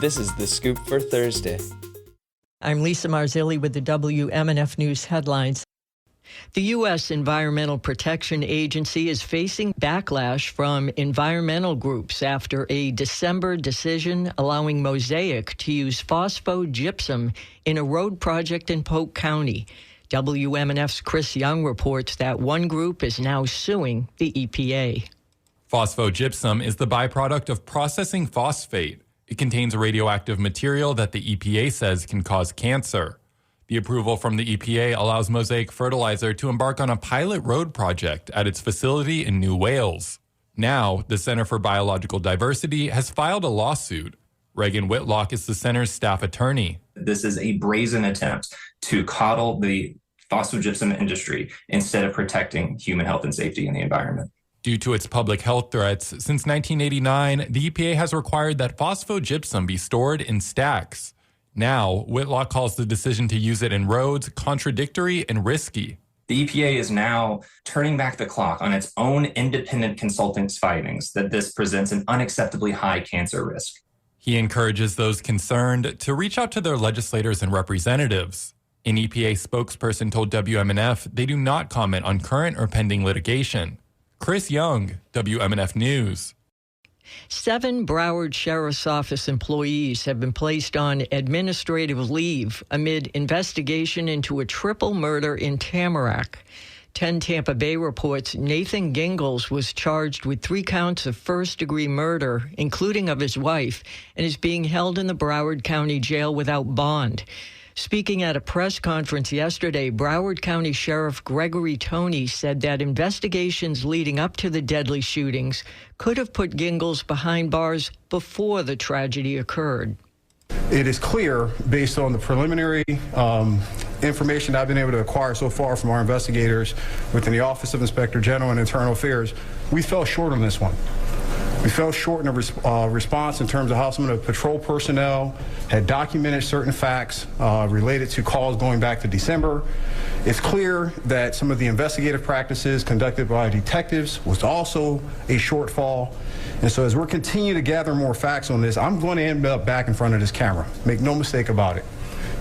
This is The Scoop for Thursday. I'm Lisa Marzilli with the WMNF News headlines. The U.S. Environmental Protection Agency is facing backlash from environmental groups after a December decision allowing Mosaic to use phosphogypsum in a road project in Polk County. WMNF's Chris Young reports that one group is now suing the EPA. Phosphogypsum is the byproduct of processing phosphate. It contains a radioactive material that the EPA says can cause cancer. The approval from the EPA allows Mosaic Fertilizer to embark on a pilot road project at its facility in New Wales. Now, the Center for Biological Diversity has filed a lawsuit. Reagan Whitlock is the center's staff attorney. This is a brazen attempt to coddle the phosphogypsum industry instead of protecting human health and safety in the environment. Due to its public health threats, since 1989, the EPA has required that phosphogypsum be stored in stacks. Now, Whitlock calls the decision to use it in roads contradictory and risky. The EPA is now turning back the clock on its own independent consultant's findings that this presents an unacceptably high cancer risk. He encourages those concerned to reach out to their legislators and representatives. An EPA spokesperson told WMNF they do not comment on current or pending litigation. Chris Young, WMNF News. 7 Broward Sheriff's Office employees have been placed on administrative leave amid investigation into a triple murder in Tamarack. 10 Tampa Bay reports Nathan Gingles was charged with 3 counts of first-degree murder, including of his wife, and is being held in the Broward County Jail without bond. Speaking at a press conference yesterday, Broward County Sheriff Gregory Toney said that investigations leading up to the deadly shootings could have put Gingles behind bars before the tragedy occurred. It is clear, based on the preliminary information I've been able to acquire so far from our investigators within the Office of Inspector General and Internal Affairs, we fell short on this one. We fell short in a response in terms of how some of the patrol personnel had documented certain facts related to calls going back to December. It's clear that some of the investigative practices conducted by detectives was also a shortfall. And so as we're continuing to gather more facts on this, I'm going to end up back in front of this camera. Make no mistake about it.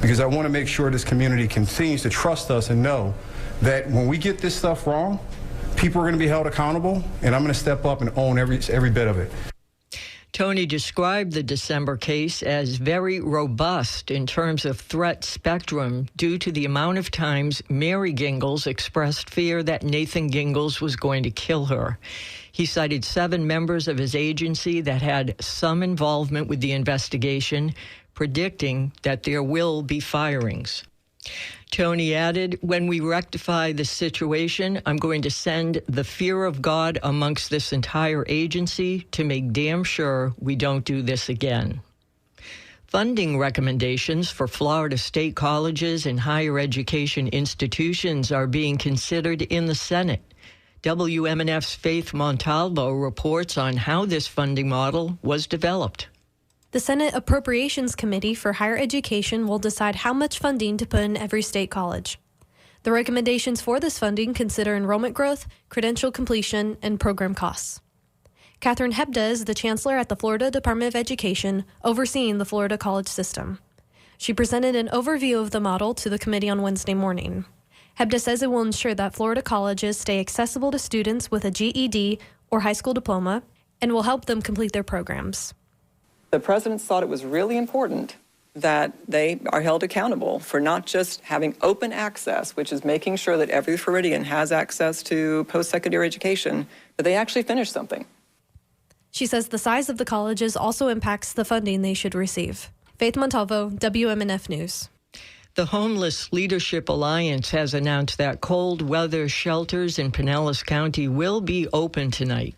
Because I want to make sure this community continues to trust us and know that when we get this stuff wrong, people are going to be held accountable, and I'm going to step up and own every bit of it. Toney described the December case as very robust in terms of threat spectrum due to the amount of times Mary Gingles expressed fear that Nathan Gingles was going to kill her. He cited 7 members of his agency that had some involvement with the investigation, predicting that there will be firings. Toney added, "When we rectify the situation, I'm going to send the fear of God amongst this entire agency to make damn sure we don't do this again." Funding recommendations for Florida state colleges and higher education institutions are being considered in the Senate. WMNF's Faith Montalvo reports on how this funding model was developed. The Senate Appropriations Committee for Higher Education will decide how much funding to put in every state college. The recommendations for this funding consider enrollment growth, credential completion, and program costs. Catherine Hebda is the chancellor at the Florida Department of Education, overseeing the Florida college system. She presented an overview of the model to the committee on Wednesday morning. Hebda says it will ensure that Florida colleges stay accessible to students with a GED or high school diploma and will help them complete their programs. The presidents thought it was really important that they are held accountable for not just having open access, which is making sure that every Floridian has access to post-secondary education, but they actually finish something. She says the size of the colleges also impacts the funding they should receive. Faith Montalvo, WMNF News. The Homeless Leadership Alliance has announced that cold weather shelters in Pinellas County will be open tonight.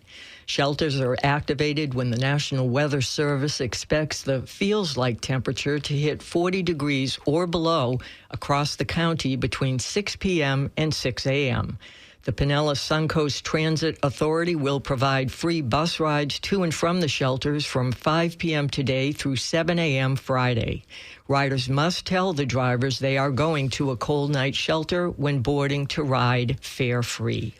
Shelters are activated when the National Weather Service expects the feels-like temperature to hit 40 degrees or below across the county between 6 p.m. and 6 a.m. The Pinellas Suncoast Transit Authority will provide free bus rides to and from the shelters from 5 p.m. today through 7 a.m. Friday. Riders must tell the drivers they are going to a cold night shelter when boarding to ride fare-free.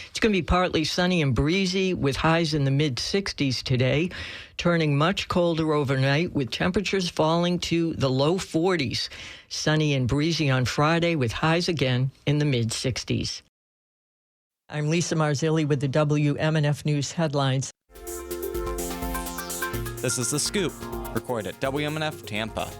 It's going to be partly sunny and breezy with highs in the mid-60s today, turning much colder overnight with temperatures falling to the low 40s. Sunny and breezy on Friday with highs again in the mid-60s. I'm Lisa Marzilli with the WMNF News headlines. This is The Scoop, recorded at WMNF Tampa.